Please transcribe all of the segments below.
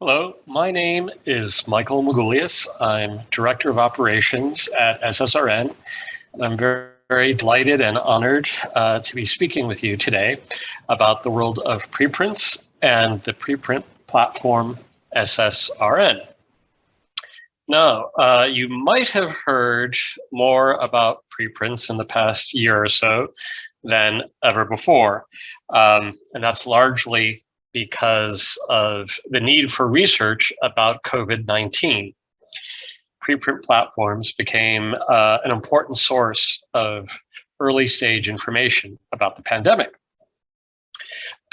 Hello, my name is Michael Magoulias. I'm Director of Operations at Ssrn. I'm very delighted and honored to be speaking with you today about the world of preprints and the preprint platform Ssrn. Now, you might have heard more about preprints in the past year or so than ever before, and that's largely because of the need for research about COVID-19. Preprint platforms became an important source of early stage information about the pandemic.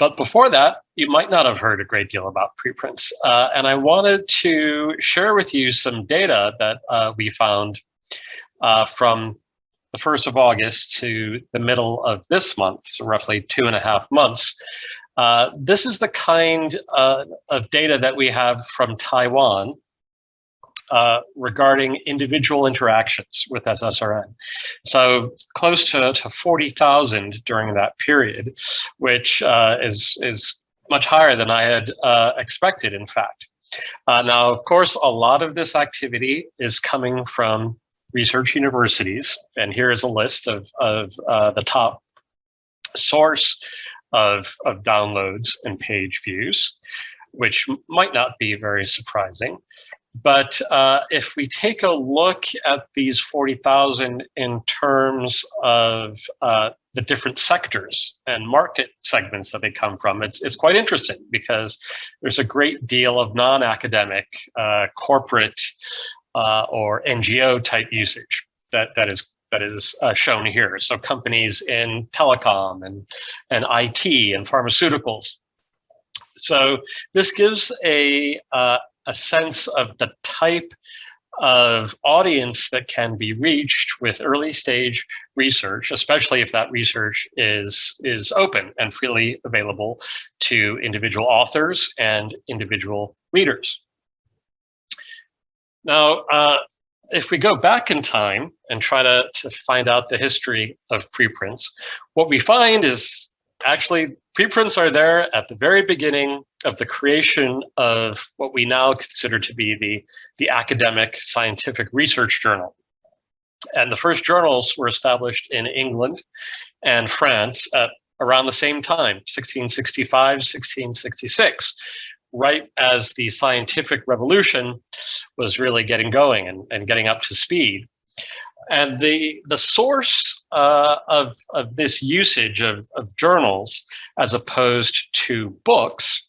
But before that, you might not have heard a great deal about preprints. And I wanted to share with you some data that we found from the 1st of August to the middle of this month, so roughly 2.5 months. This is the kind of data that we have from Taiwan regarding individual interactions with Ssrn. So close to 40,000 during that period, which is much higher than I had expected, in fact. Now, of course, a lot of this activity is coming from research universities, and here is a list of the top source of downloads and page views, which might not be very surprising. But if we take a look at these 40,000 in terms of the different sectors and market segments that they come from, it's quite interesting because there's a great deal of non-academic, corporate, or NGO type usage that is shown here. So companies in telecom and IT and pharmaceuticals. So this gives a sense of the type of audience that can be reached with early stage research, especially if that research is open and freely available to individual authors and individual readers. Now, if we go back in time and try to find out the history of preprints, what we find is actually preprints are there at the very beginning of the creation of what we now consider to be the academic scientific research journal. And the first journals were established in England and France at around the same time, 1665, 1666. Right as the scientific revolution was really getting going and getting up to speed. And the source of this usage of journals as opposed to books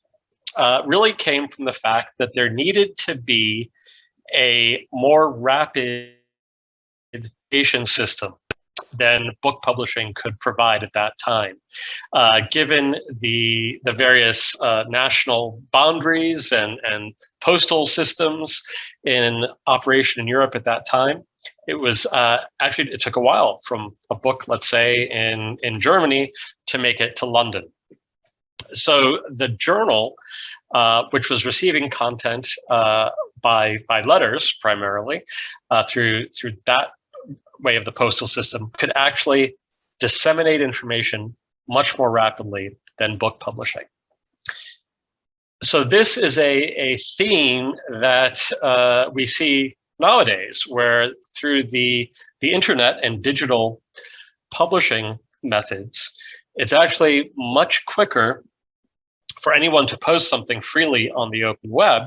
really came from the fact that there needed to be a more rapid education system than book publishing could provide at that time. Given the various national boundaries and postal systems in operation in Europe at that time, it was actually, it took a while from a book, let's say in Germany, to make it to London. So the journal, which was receiving content by letters primarily through that way of the postal system, could actually disseminate information much more rapidly than book publishing. So this is a theme that we see nowadays, where through the internet and digital publishing methods, it's actually much quicker for anyone to post something freely on the open web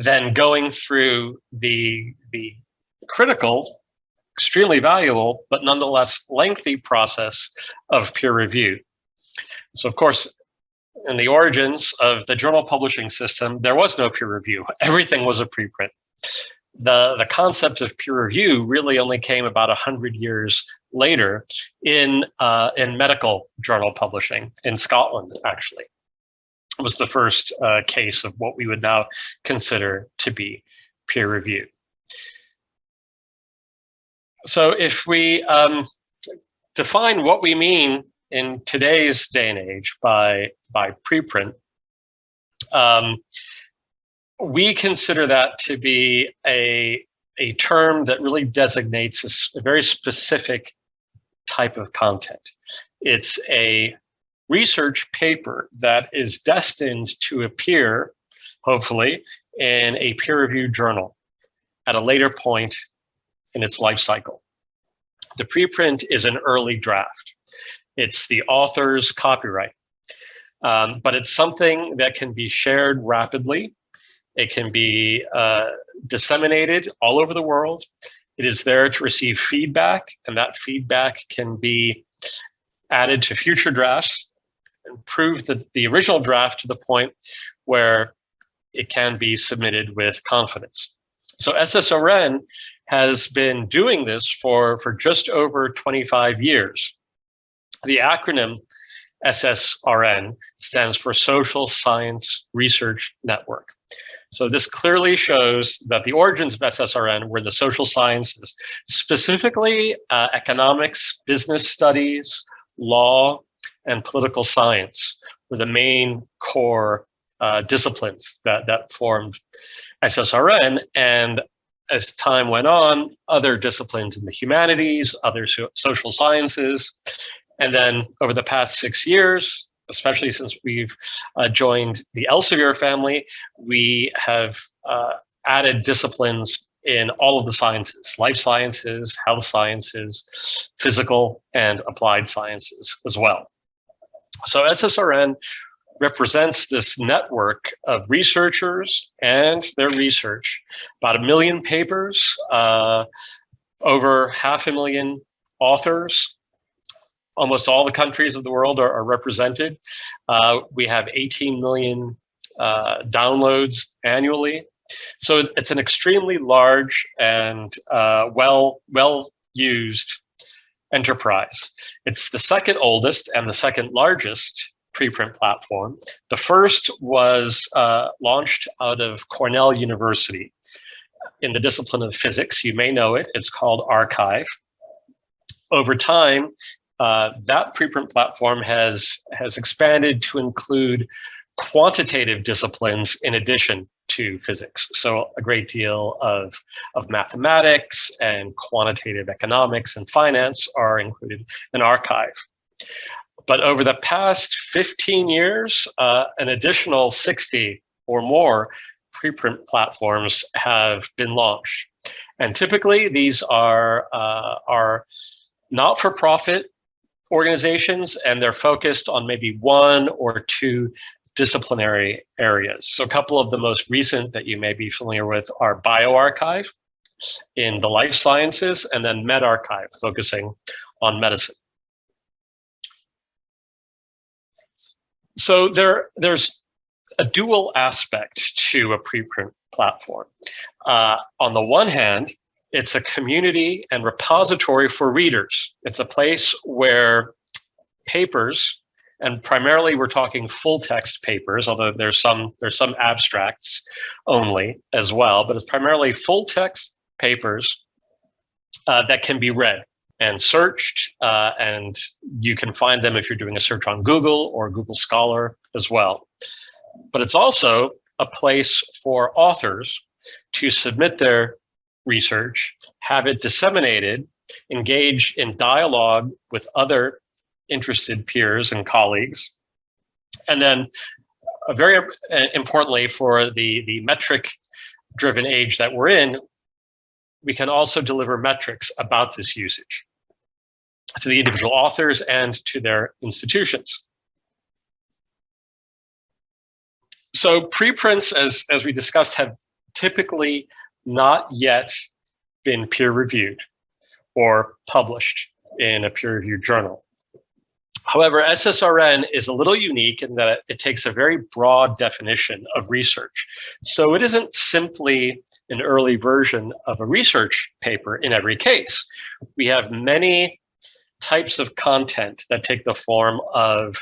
than going through the critical, extremely valuable, but nonetheless lengthy process of peer review. So of course, in the origins of the journal publishing system, there was no peer review. Everything was a preprint. The concept of peer review really only came about 100 years later in medical journal publishing in Scotland, actually. It was the first case of what we would now consider to be peer review. So if we define what we mean in today's day and age by preprint, we consider that to be a term that really designates a very specific type of content. It's a research paper that is destined to appear hopefully, in a peer-reviewed journal at a later point in its life cycle. The preprint is an early draft. It's the author's copyright, but it's something that can be shared rapidly. It can be disseminated all over the world. It is there to receive feedback, and that feedback can be added to future drafts, improve the original draft to the point where it can be submitted with confidence. So Ssrn has been doing this for just over 25 years. The acronym Ssrn stands for Social Science Research Network. So this clearly shows that the origins of Ssrn were the social sciences, specifically economics, business studies, law, and political science were the main core disciplines that formed Ssrn. And as time went on, other disciplines in the humanities, other social sciences, and then over the past 6 years, especially since we've joined the Elsevier family, we have added disciplines in all of the sciences: life sciences, health sciences, physical and applied sciences as well. So Ssrn represents this network of researchers and their research, about 1 million papers, over 500,000 authors. Almost all the countries of the world are represented. We have 18 million downloads annually. So it's an extremely large and well-used enterprise. It's the second oldest and the second largest preprint platform. The first was launched out of Cornell University in the discipline of physics. You may know it. It's called arXiv. Over time, that preprint platform has expanded to include quantitative disciplines in addition to physics. So a great deal of mathematics and quantitative economics and finance are included in arXiv. But over the past 15 years, an additional 60 or more preprint platforms have been launched. And typically these are not-for-profit organizations, and they're focused on maybe 1 or 2 disciplinary areas. So a couple of the most recent that you may be familiar with are bioRxiv in the life sciences, and then medRxiv, focusing on medicine. So there's a dual aspect to a preprint platform. On the one hand, it's a community and repository for readers. It's a place where papers, and primarily we're talking full text papers, although there's some abstracts only as well, but it's primarily full text papers that can be read and searched, and you can find them if you're doing a search on Google or Google Scholar as well. But it's also a place for authors to submit their research, have it disseminated, engage in dialogue with other interested peers and colleagues. And then very importantly, for the metric-driven age that we're in, we can also deliver metrics about this usage to the individual authors and to their institutions. So preprints, as we discussed, have typically not yet been peer-reviewed or published in a peer-reviewed journal. However, Ssrn is a little unique in that it takes a very broad definition of research. So it isn't simply an early version of a research paper in every case. We have many types of content that take the form of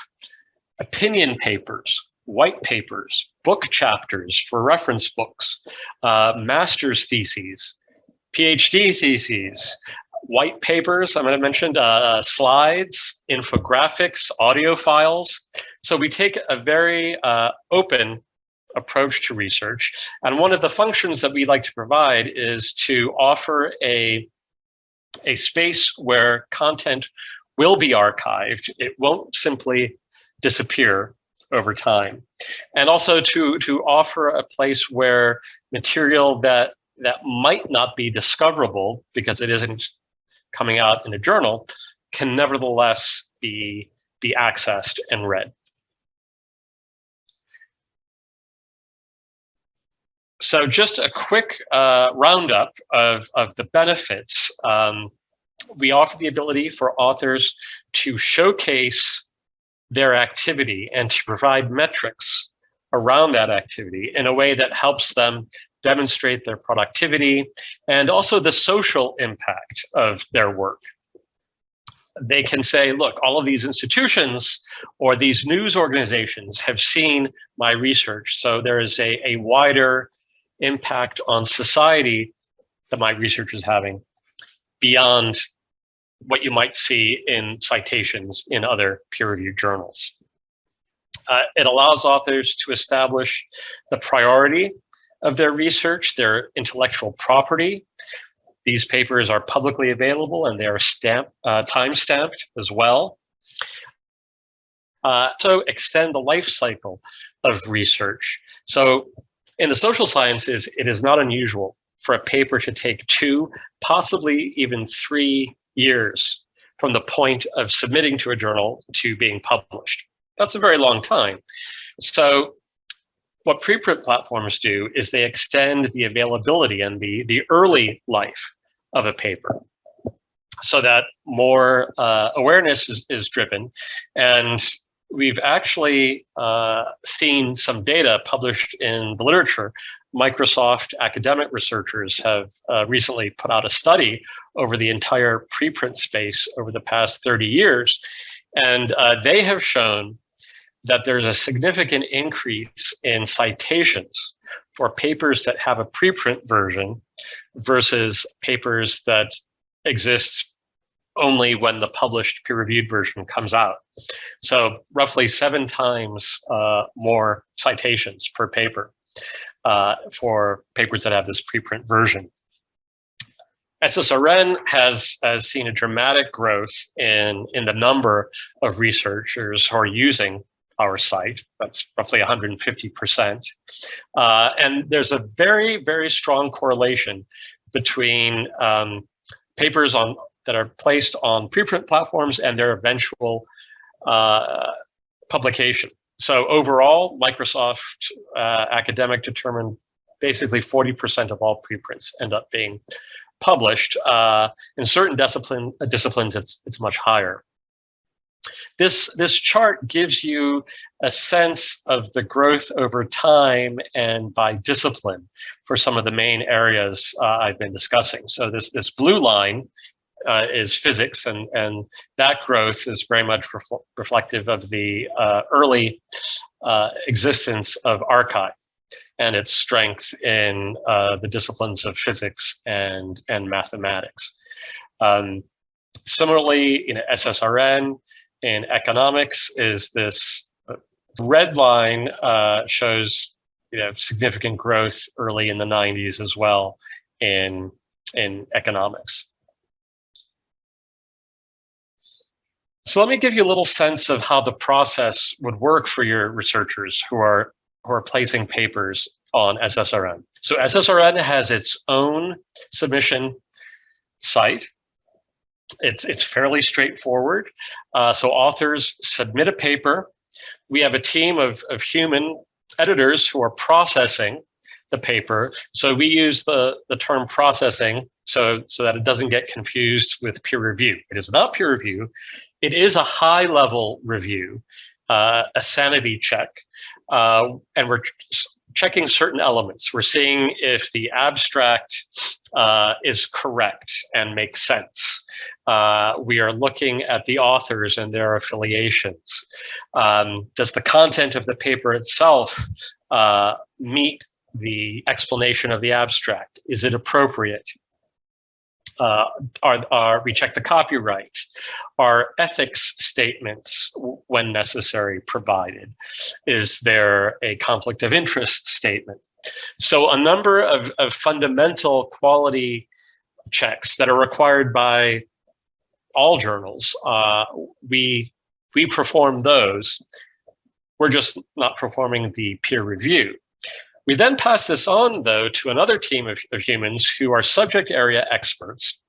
opinion papers, white papers, book chapters for reference books, master's theses, PhD theses, white papers, I might have mentioned, slides, infographics, audio files. So we take a very open approach to research. And one of the functions that we like to provide is to offer a space where content will be archived. It won't simply disappear over time, and also to offer a place where material that might not be discoverable because it isn't coming out in a journal can nevertheless be accessed and read. So just a quick roundup of the benefits. We offer the ability for authors to showcase their activity and to provide metrics around that activity in a way that helps them demonstrate their productivity and also the social impact of their work. They can say, look, all of these institutions or these news organizations have seen my research, so there is a wider impact on society that my research is having beyond what you might see in citations in other peer-reviewed journals. It allows authors to establish the priority of their research, their intellectual property. These papers are publicly available and they are time-stamped as well. So extend the life cycle of research. So in the social sciences, it is not unusual for a paper to take 2, possibly even 3 years from the point of submitting to a journal to being published. That's a very long time. So what preprint platforms do is they extend the availability and the early life of a paper so that more awareness is driven. And we've actually seen some data published in the literature. Microsoft academic researchers have recently put out a study over the entire preprint space over the past 30 years. And they have shown that there's a significant increase in citations for papers that have a preprint version versus papers that exist only when the published peer-reviewed version comes out. So roughly 7 times more citations per paper for papers that have this preprint version. Ssrn has seen a dramatic growth in the number of researchers who are using our site. That's roughly 150%. And there's a very, very strong correlation between papers that are placed on preprint platforms and their eventual publication. So overall, Microsoft Academic determined basically 40% of all preprints end up being published. In certain disciplines, it's much higher. This chart gives you a sense of the growth over time and by discipline for some of the main areas I've been discussing. So this blue line is physics, and that growth is very much reflective of the early existence of archive and its strength in the disciplines of physics and mathematics. Similarly, Ssrn in economics is this red line shows significant growth early in the 90s as well in economics. So let me give you a little sense of how the process would work for your researchers who are placing papers on Ssrn. So Ssrn has its own submission site. It's fairly straightforward. So authors submit a paper. We have a team of human editors who are processing the paper. So we use the term processing so that it doesn't get confused with peer review. It is not peer review. It is a high-level review, a sanity check, and we're checking certain elements. We're seeing if the abstract is correct and makes sense. We are looking at the authors and their affiliations. Does the content of the paper itself meet the explanation of the abstract? Is it appropriate? We check the copyright. Are ethics statements, when necessary, provided? Is there a conflict of interest statement? So a number of fundamental quality checks that are required by all journals, we perform those. We're just not performing the peer review. We then pass this on, though, to another team of humans who are subject area experts.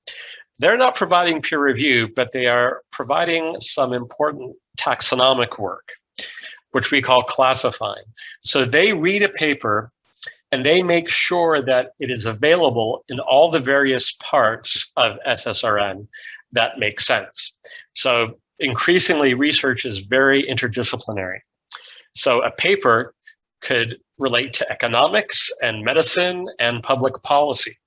They're not providing peer review, but they are providing some important taxonomic work, which we call classifying. So they read a paper and they make sure that it is available in all the various parts of Ssrn that make sense. So increasingly, research is very interdisciplinary. So a paper could relate to economics and medicine and public policy.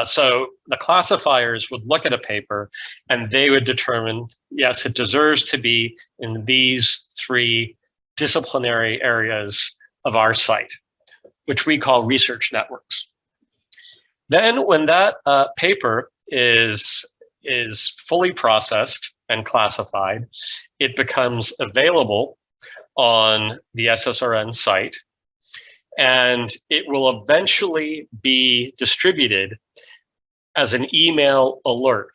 So the classifiers would look at a paper and they would determine, yes, it deserves to be in these 3 disciplinary areas of our site, which we call research networks. Then when that paper is fully processed and classified, it becomes available on the Ssrn site, and it will eventually be distributed as an email alert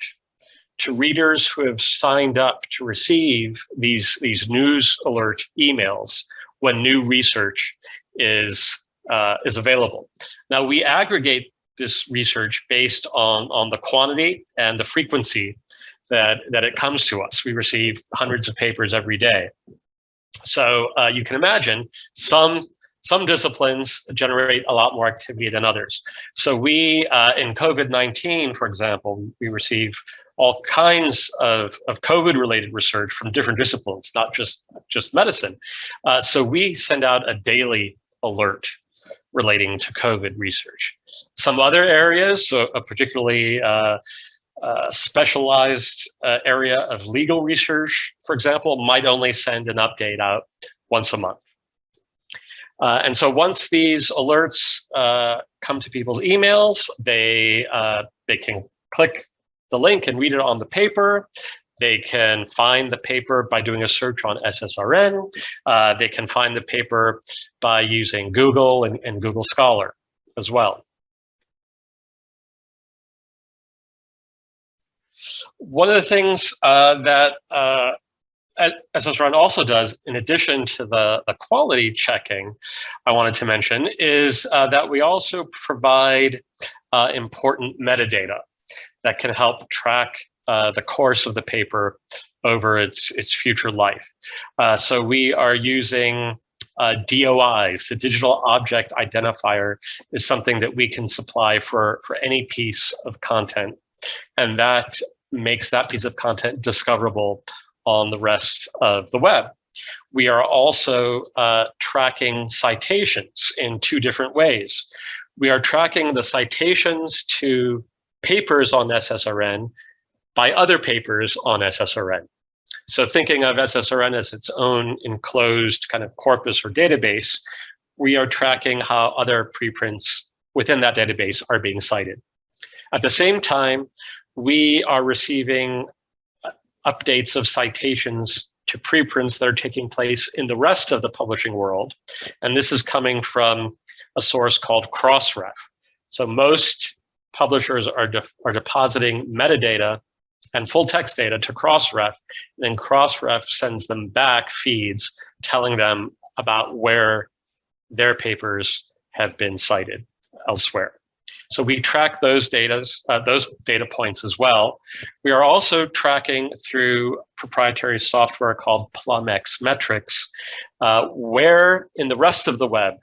to readers who have signed up to receive these news alert emails when new research is available. Now, we aggregate this research based on the quantity and the frequency that it comes to us. We receive hundreds of papers every day. So you can imagine some disciplines generate a lot more activity than others. So we, in COVID-19, for example, we receive all kinds of COVID-related research from different disciplines, not just medicine. So we send out a daily alert relating to COVID research. Some other areas, so a particularly specialized area of legal research, for example, might only send an update out once a month. And so once these alerts come to people's emails, they can click the link and read it on the paper. They can find the paper by doing a search on Ssrn. They can find the paper by using Google and Google Scholar as well. One of the things that Ssrn also does, in addition to the quality checking I wanted to mention, is that we also provide important metadata that can help track the course of the paper over its future life. So we are using DOIs, the digital object identifier, is something that we can supply for any piece of content, and that makes that piece of content discoverable on the rest of the web. We are also tracking citations in 2 different ways. We are tracking the citations to papers on Ssrn by other papers on Ssrn. So thinking of Ssrn as its own enclosed kind of corpus or database, we are tracking how other preprints within that database are being cited. At the same time, we are receiving updates of citations to preprints that are taking place in the rest of the publishing world. And this is coming from a source called Crossref. So most publishers are depositing metadata and full text data to Crossref, and then Crossref sends them back feeds telling them about where their papers have been cited elsewhere. So we track those data points as well. We are also tracking through proprietary software called PlumX Metrics, where in the rest of the web,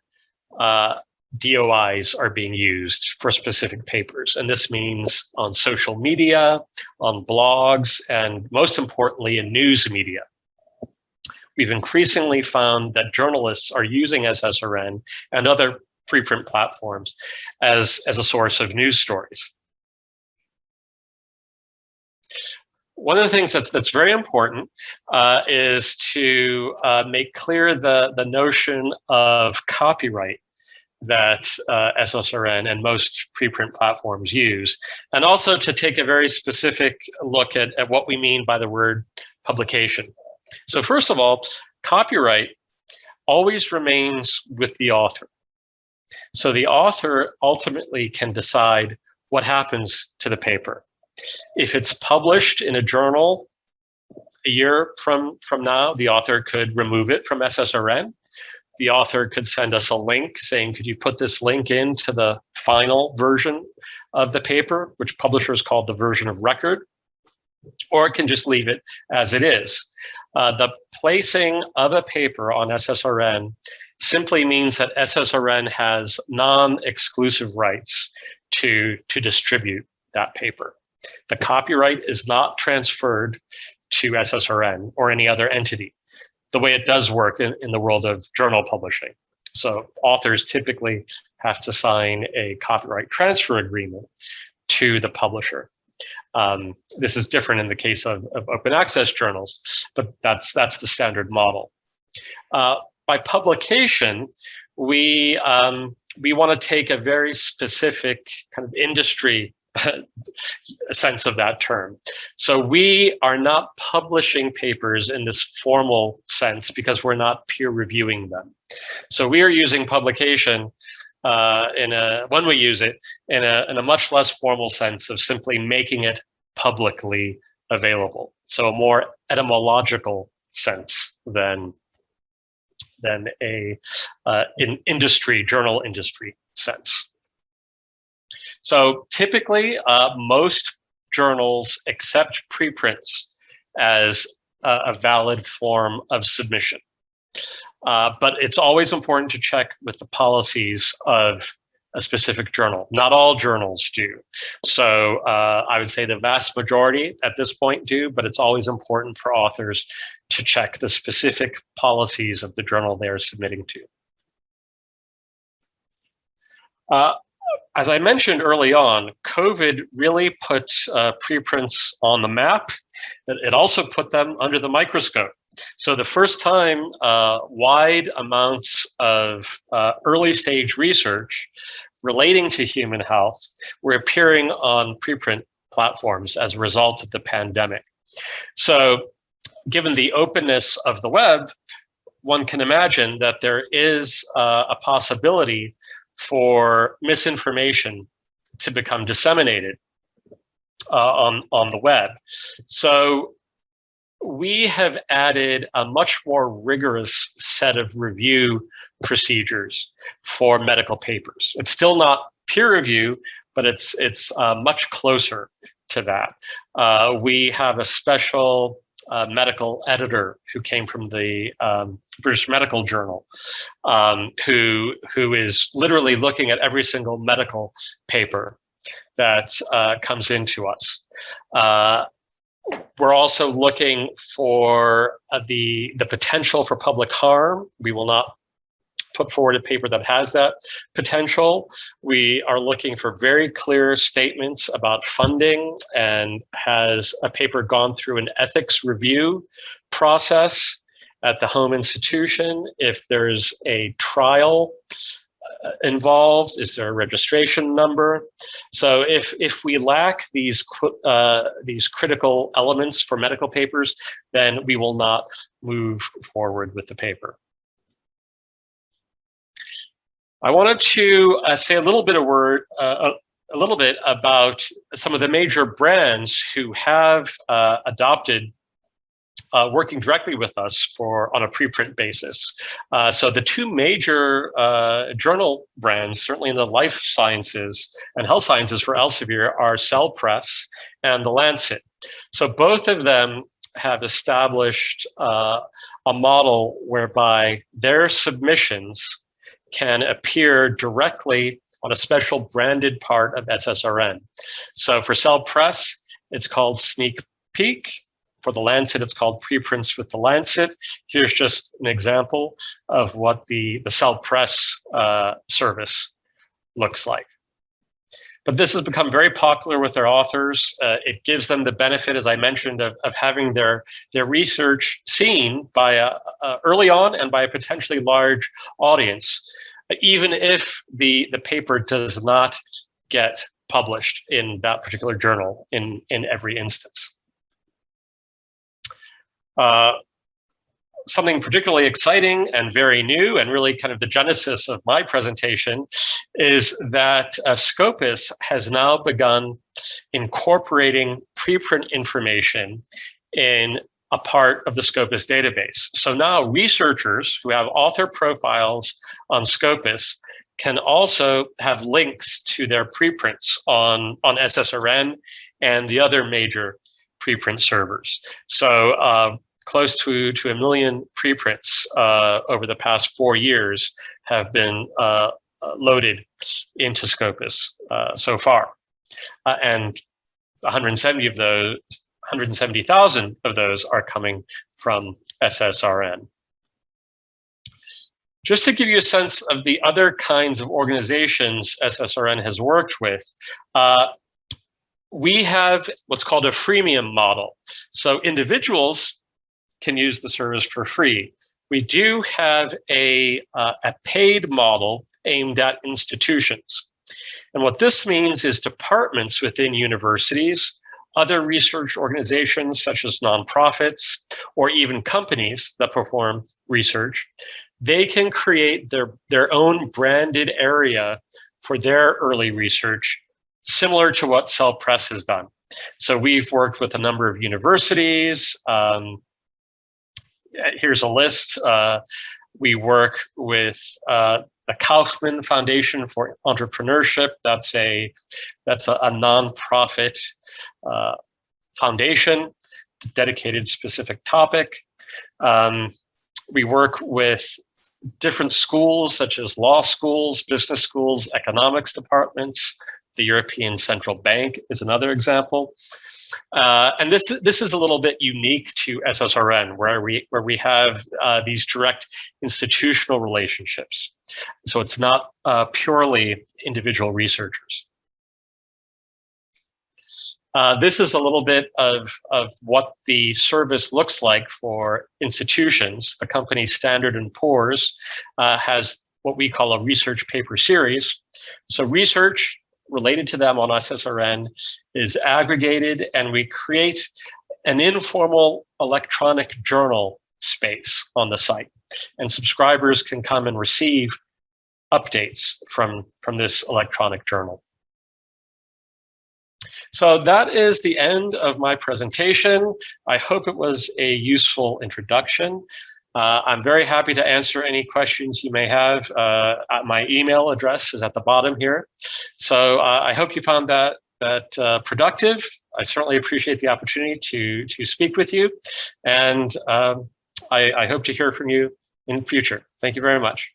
DOIs are being used for specific papers. And this means on social media, on blogs, and most importantly, in news media. We've increasingly found that journalists are using Ssrn and other preprint platforms as a source of news stories. One of the things that's very important is to make clear the notion of copyright that Ssrn and most preprint platforms use, and also to take a very specific look at what we mean by the word publication. So first of all, copyright always remains with the author. So the author ultimately can decide what happens to the paper. If it's published in a journal, a year from now, the author could remove it from Ssrn. The author could send us a link saying, could you put this link into the final version of the paper, which publishers call the version of record, or it can just leave it as it is. The placing of a paper on Ssrn simply means that Ssrn has non-exclusive rights to distribute that paper. The copyright is not transferred to Ssrn or any other entity, the way it does work in the world of journal publishing. So authors typically have to sign a copyright transfer agreement to the publisher. This is different in the case of open access journals, but that's the standard model. By publication, we want to take a very specific kind of industry sense of that term. So we are not publishing papers in this formal sense because we're not peer reviewing them. So we are using publication when we use it in a much less formal sense of simply making it publicly available. So a more etymological sense than in journal industry sense. So typically, most journals accept preprints as a valid form of submission. But it's always important to check with the policies of a specific journal. Not all journals do. So I would say the vast majority at this point do, but it's always important for authors to check the specific policies of the journal they are submitting to. As I mentioned early on, COVID really put preprints on the map. It also put them under the microscope. So the first time wide amounts of early stage research relating to human health were appearing on preprint platforms as a result of the pandemic. So given the openness of the web, one can imagine that there is a possibility for misinformation to become disseminated on the web. So we have added a much more rigorous set of review procedures for medical papers. It's still not peer review, but it's much closer to that. We have a special medical editor who came from the British Medical Journal, who is literally looking at every single medical paper that comes into us. We're also looking for the potential for public harm. We will not put forward a paper that has that potential. We are looking for very clear statements about funding, and has a paper gone through an ethics review process at the home institution? If there's a trial involved, is there a registration number? So if we lack these critical elements for medical papers, then we will not move forward with the paper. I wanted to say a little bit about some of the major brands who have adopted working directly with us on a preprint basis. So the two major journal brands, certainly in the life sciences and health sciences for Elsevier, are Cell Press and The Lancet. So both of them have established a model whereby their submissions can appear directly on a special branded part of Ssrn. So for Cell Press, it's called Sneak Peek. For The Lancet, it's called Preprints with The Lancet. Here's just an example of what the Cell Press service looks like. But this has become very popular with their authors. It gives them the benefit, as I mentioned, of having their research seen by early on and by a potentially large audience, even if the paper does not get published in that particular journal in every instance. Something particularly exciting and very new, and really kind of the genesis of my presentation, is that Scopus has now begun incorporating preprint information in a part of the Scopus database. So now researchers who have author profiles on Scopus can also have links to their preprints on Ssrn and the other major preprint servers. So close to 1 million preprints over the past 4 years have been loaded into Scopus so far. And 170,000 of those are coming from Ssrn. Just to give you a sense of the other kinds of organizations Ssrn has worked with, we have what's called a freemium model. So individuals can use the service for free. We do have a paid model aimed at institutions. And what this means is departments within universities, other research organizations such as nonprofits, or even companies that perform research, they can create their own branded area for their early research, similar to what Cell Press has done. So we've worked with a number of universities. Here's a list. We work with the Kaufman Foundation for Entrepreneurship. That's a nonprofit foundation dedicated to a specific topic. We work with different schools such as law schools, business schools, economics departments. The European Central Bank is another example. And this is a little bit unique to Ssrn, where we have these direct institutional relationships. So it's not purely individual researchers. This is a little bit of what the service looks like for institutions. The company Standard & Poor's has what we call a research paper series. So research related to them on Ssrn is aggregated, and we create an informal electronic journal space on the site. And subscribers can come and receive updates from this electronic journal. So that is the end of my presentation. I hope it was a useful introduction. I'm very happy to answer any questions you may have. My email address is at the bottom here. So I hope you found that productive. I certainly appreciate the opportunity to speak with you. And I hope to hear from you in the future. Thank you very much.